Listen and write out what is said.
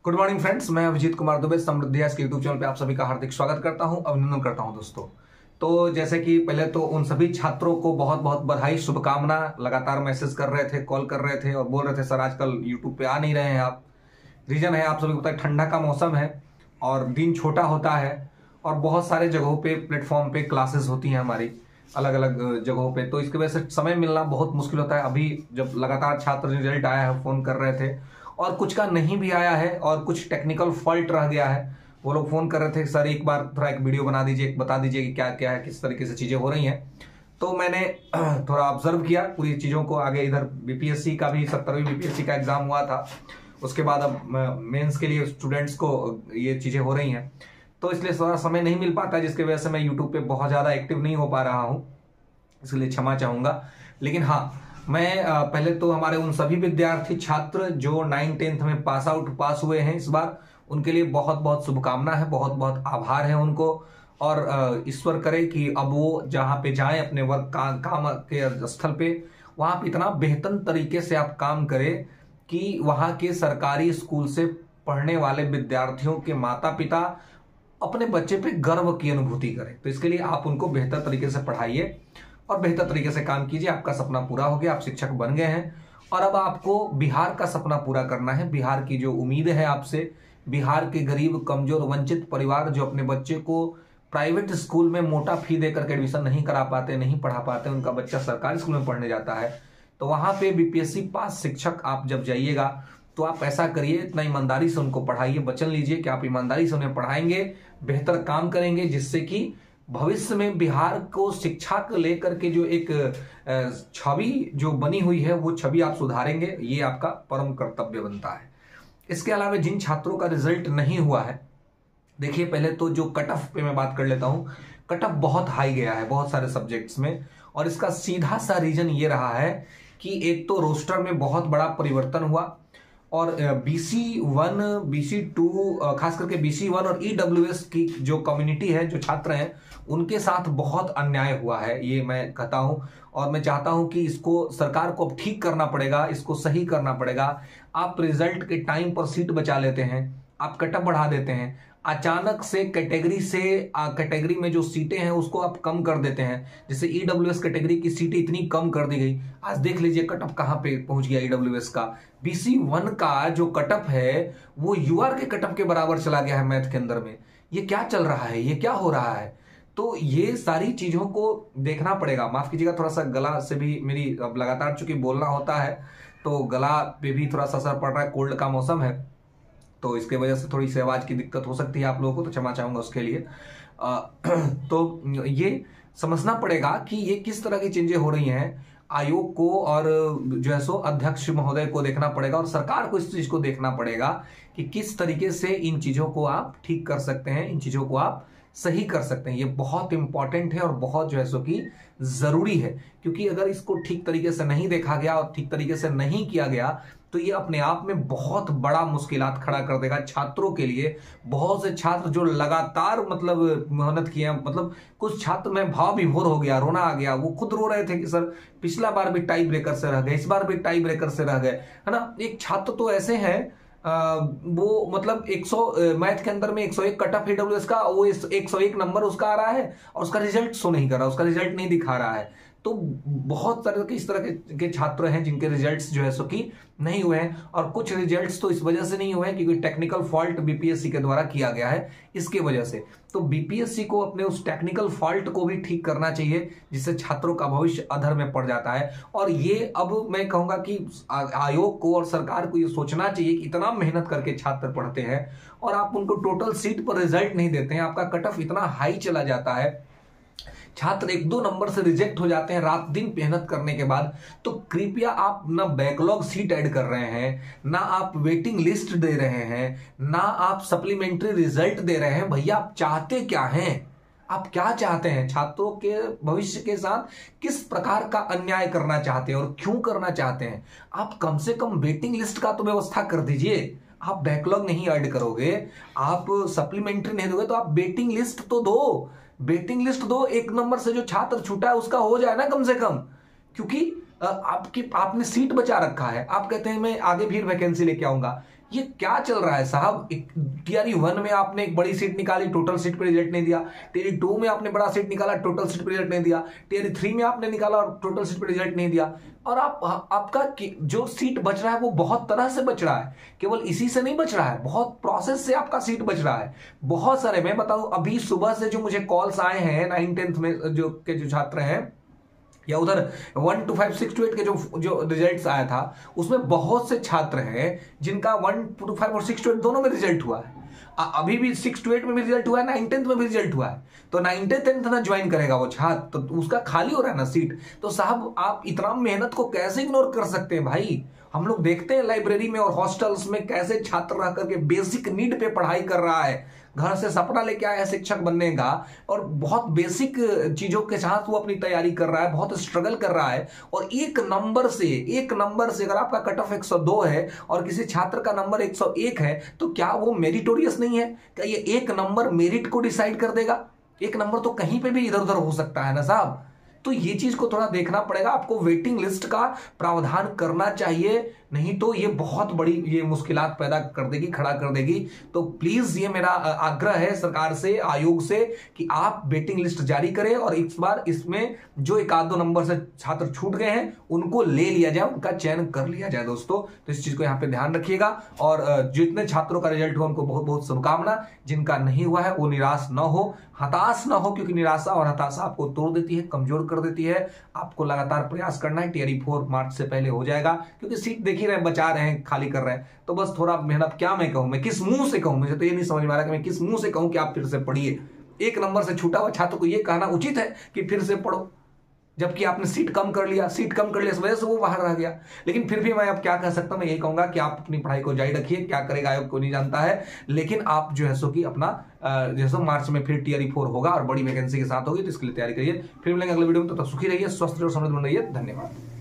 Good morning friends, मैं अभिजीत कुमार दुबे समृद्धि के YouTube channel पे आप सभी का हार्दिक स्वागत करता हूं, अभिनंदन करता हूं दोस्तों। तो जैसे कि पहले तो उन सभी छात्रों को बहुत बहुत बधाई, शुभकामना। लगातार मैसेज कर रहे थे, कॉल कर रहे थे और बोल रहे थे सर आजकल यूट्यूब पे आ नहीं रहे हैं आप। रीजन है आप सभी को पता है, ठंडा का मौसम है और दिन छोटा होता है और बहुत सारे जगहों पे प्लेटफॉर्म पे क्लासेस होती हैं हमारी अलग अलग जगहों पे, तो इसकी वजह से समय मिलना बहुत मुश्किल होता है। अभी जब लगातार छात्र रिजल्ट आया है फोन कर रहे थे और कुछ का नहीं भी आया है और कुछ टेक्निकल फॉल्ट रह गया है, वो लोग फोन कर रहे थे सर एक बार थोड़ा एक वीडियो बना दीजिए, बता दीजिए कि क्या क्या है, किस तरीके से चीजें हो रही हैं। तो मैंने थोड़ा ऑब्जर्व किया पूरी चीजों को। आगे इधर बीपीएससी का भी 70वीं बीपीएससी का एग्जाम हुआ था, उसके बाद अब मेंस के लिए स्टूडेंट्स को ये चीजें हो रही हैं, तो इसलिए थोड़ा समय नहीं मिल पाता, जिसकी वजह से मैं यूट्यूब पे बहुत ज्यादा एक्टिव नहीं हो पा रहा हूं, इसलिए क्षमा चाहूंगा। लेकिन हाँ, मैं पहले तो हमारे उन सभी विद्यार्थी छात्र जो 9th-10th में पास हुए हैं इस बार, उनके लिए बहुत बहुत शुभकामना है, बहुत बहुत आभार है उनको। और ईश्वर करे कि अब वो जहां पे जाएं अपने वर्क काम के स्थल पे, वहां पे इतना बेहतर तरीके से आप काम करें कि वहां के सरकारी स्कूल से पढ़ने वाले विद्यार्थियों के माता पिता अपने बच्चे पे गर्व की अनुभूति करें। तो इसके लिए आप उनको बेहतर तरीके से पढ़ाइए और बेहतर तरीके से काम कीजिए। आपका सपना पूरा हो गया, आप शिक्षक बन गए हैं और अब आपको बिहार का सपना पूरा करना है। बिहार की जो उम्मीद है आपसे, बिहार के गरीब कमजोर वंचित परिवार जो अपने बच्चे को प्राइवेट स्कूल में मोटा फी देकर के एडमिशन नहीं करा पाते, नहीं पढ़ा पाते, उनका बच्चा सरकारी स्कूल में पढ़ने जाता है, तो वहां पे बीपीएससी पास शिक्षक आप जब जाइएगा तो आप ऐसा करिए, इतना ईमानदारी से उनको पढ़ाइए, वचन लीजिए कि आप ईमानदारी से उन्हें पढ़ाएंगे, बेहतर काम करेंगे, जिससे कि भविष्य में बिहार को शिक्षा को लेकर के जो एक छवि जो बनी हुई है वो छवि आप सुधारेंगे। ये आपका परम कर्तव्य बनता है। इसके अलावा जिन छात्रों का रिजल्ट नहीं हुआ है, देखिए पहले तो जो कट ऑफ पे मैं बात कर लेता हूं। कट ऑफ बहुत हाई गया है बहुत सारे सब्जेक्ट्स में, और इसका सीधा सा रीजन ये रहा है कि एक तो रोस्टर में बहुत बड़ा परिवर्तन हुआ और BC1 BC2 खास करके BC1 और EWS की जो कम्युनिटी है, जो छात्र हैं, उनके साथ बहुत अन्याय हुआ है, ये मैं कहता हूं। और मैं चाहता हूं कि इसको सरकार को अब ठीक करना पड़ेगा, इसको सही करना पड़ेगा। आप रिजल्ट के टाइम पर सीट बचा लेते हैं, आप कटअप बढ़ा देते हैं, अचानक से कैटेगरी में जो सीटें हैं उसको आप कम कर देते हैं। जैसे EWS कैटेगरी की सीटें इतनी कम कर दी गई, आज देख लीजिए कटअप कहां पे पहुंच गया EWS का। BC1 का जो कटअप है वो UR के कटअप के बराबर चला गया है मैथ के अंदर में। ये क्या चल रहा है, ये क्या हो रहा है? तो ये सारी चीजों को देखना पड़ेगा। माफ कीजिएगा, थोड़ा सा गला से भी मेरी अब लगातार चूंकि बोलना होता है तो गला पे भी थोड़ा सा असर पड़ रहा है, कोल्ड का मौसम है, तो इसके वजह से थोड़ी सी आवाज की दिक्कत हो सकती है आप लोगों को, तो क्षमा चाहूंगा उसके लिए। तो ये समझना पड़ेगा कि ये किस तरह की चेंजेस हो रही हैं। आयोग को और जो है सो अध्यक्ष महोदय को देखना पड़ेगा और सरकार को इस चीज को देखना पड़ेगा कि किस तरीके से इन चीजों को आप ठीक कर सकते हैं, इन चीजों को आप सही कर सकते हैं। ये बहुत इंपॉर्टेंट है और बहुत जो है सो कि जरूरी है, क्योंकि अगर इसको ठीक तरीके से नहीं देखा गया और ठीक तरीके से नहीं किया गया तो ये अपने आप में बहुत बड़ा मुश्किलात खड़ा कर देगा छात्रों के लिए। बहुत से छात्र जो लगातार मतलब मेहनत किए, मतलब कुछ छात्र में भाव विभोर हो गया, रोना आ गया, वो खुद रो रहे थे कि सर पिछला बार भी टाई ब्रेकर से रह गए, इस बार भी टाई ब्रेकर से रह गए, है ना। एक छात्र तो ऐसे हैं वो मतलब 100 मैथ के अंदर में 101 कट ऑफ EWS का, वो 101 नंबर उसका आ रहा है और उसका रिजल्ट शो नहीं कर रहा, उसका रिजल्ट नहीं दिखा रहा है। तो बहुत तरह के इस तरह के छात्र हैं जिनके रिजल्ट्स जो है सो कि नहीं हुए हैं, और कुछ रिजल्ट्स तो इस वजह से नहीं हुए हैं क्योंकि टेक्निकल फॉल्ट बीपीएससी के द्वारा किया गया है, इसके वजह से। तो बीपीएससी को अपने उस टेक्निकल फॉल्ट को भी ठीक करना चाहिए, जिससे छात्रों का भविष्य अधर में पड़ जाता है। और ये अब मैं कहूंगा कि आयोग को और सरकार को ये सोचना चाहिए कि इतना मेहनत करके छात्र पढ़ते हैं और आप उनको टोटल सीट पर रिजल्ट नहीं देते हैं, आपका कट ऑफ इतना हाई चला जाता है, छात्र 1-2 नंबर से रिजेक्ट हो जाते हैं रात दिन मेहनत करने के बाद। तो कृपया आप ना बैकलॉग सीट ऐड कर रहे हैं, ना आप वेटिंग लिस्ट दे रहे हैं, ना आप सप्लीमेंट्री रिजल्ट दे रहे हैं। भैया आप चाहते क्या हैं? आप क्या चाहते हैं? छात्रों के भविष्य के साथ किस प्रकार का अन्याय करना चाहते हैं और क्यों करना चाहते हैं? आप कम से कम वेटिंग लिस्ट का तो व्यवस्था कर दीजिए। आप बैकलॉग नहीं ऐड करोगे, आप सप्लीमेंट्री नहीं दोगे, तो आप वेटिंग लिस्ट तो दो, वेटिंग लिस्ट दो। 1 नंबर से जो छात्र छूटा है उसका हो जाए ना कम से कम, क्योंकि आपने सीट बचा रखा है। आप कहते हैं मैं आगे भी वैकेंसी लेके आऊंगा, ये क्या चल रहा है साहब? टीआरई 1 में आपने एक बड़ी सीट निकाली, टोटल सीट पे रिजल्ट नहीं दिया। टीआरई 2 में आपने बड़ा सीट निकाला, टोटल सीट पे रिजल्ट नहीं दिया। टीआरई 3 में आपने निकाला और टोटल सीट पे रिजल्ट नहीं दिया। और आपका जो सीट बच रहा है वो बहुत तरह से बच रहा है, केवल इसी से नहीं बच रहा है, बहुत प्रोसेस से आपका सीट बच रहा है। बहुत सारे, मैं बताऊं अभी सुबह से जो मुझे कॉल्स आए हैं 9th 10th में जो छात्र हैं, या उधर 1 to 5 6 to 8 के जो रिजल्ट्स आया था, उसमें बहुत से छात्र हैं जिनका 1 to 5 और 6 to 8 दोनों में रिजल्ट हुआ है। अभी भी 6 to 8 में भी रिजल्ट हुआ है, 9th 10th में भी रिजल्ट हुआ है। तो 9th 10th ना ज्वाइन करेगा वो छात्र, तो उसका खाली हो रहा है ना सीट। तो साहब आप इतना मेहनत को कैसे इग्नोर कर सकते हैं भाई? हम लोग देखते हैं लाइब्रेरी में और हॉस्टल्स में कैसे छात्र रह करके बेसिक नीड पे पढ़ाई कर रहा है, घर से सपना लेके आया है शिक्षक बनने का, और बहुत बेसिक चीजों के साथ वो अपनी तैयारी कर रहा है, बहुत स्ट्रगल कर रहा है। और एक नंबर से अगर आपका कट ऑफ 102 है और किसी छात्र का नंबर 101 है, तो क्या वो मेरिटोरियस नहीं है? क्या ये एक नंबर मेरिट को डिसाइड कर देगा? एक नंबर तो कहीं पे भी इधर उधर हो सकता है ना साहब। तो ये चीज को थोड़ा देखना पड़ेगा, आपको वेटिंग लिस्ट का प्रावधान करना चाहिए, नहीं तो ये बहुत बड़ी ये मुश्किलात पैदा कर देगी, खड़ा कर देगी। तो प्लीज ये मेरा आग्रह है सरकार से, आयोग से, कि आप वेटिंग लिस्ट जारी करें और इस बार इसमें जो 1-2 नंबर से छात्र छूट गए हैं उनको ले लिया जाए, उनका चयन कर लिया जाए दोस्तों। तो इस चीज को यहाँ पे ध्यान रखिएगा। और जितने छात्रों का रिजल्ट हुआ उनको बहुत बहुत शुभकामना, जिनका नहीं हुआ है वो निराश न हो, हताश ना हो, क्योंकि निराशा और हताशा आपको तोड़ देती है, कमजोर कर देती है। आपको लगातार प्रयास करना है, टीआरई 4 मार्च से पहले हो जाएगा, क्योंकि सीट देख ही रहे हैं, बचा रहे हैं, खाली कर रहे हैं। तो बस थोड़ा मेहनत, क्या मैं कहूं, मैं किस मुंह से कहूं, मुझे तो ये नहीं समझ में आ रहा कि मैं किस मुंह से कहूं कि आप फिर से पढ़िए। एक नंबर से छूटा हुआ छात्र को यह कहना उचित है कि फिर से पढ़ो, जबकि आपने सीट कम कर लिया इस वजह से वो बाहर रह गया। लेकिन फिर भी मैं अब क्या कह सकता हूं, मैं यही कहूंगा कि आप अपनी पढ़ाई को जारी रखिए, क्या करेगा आयोग को नहीं जानता है, लेकिन आप जो है सो कि अपना जैसे मार्च में फिर टीआरई 4 होगा और बड़ी वैकेंसी के साथ होगी, तो इसके लिए तैयारी करिए। फिर मिलेंगे अगले वीडियो में, तो तब सुखी रहिए, स्वस्थ रहिए और समृद्ध बन रहिए। धन्यवाद।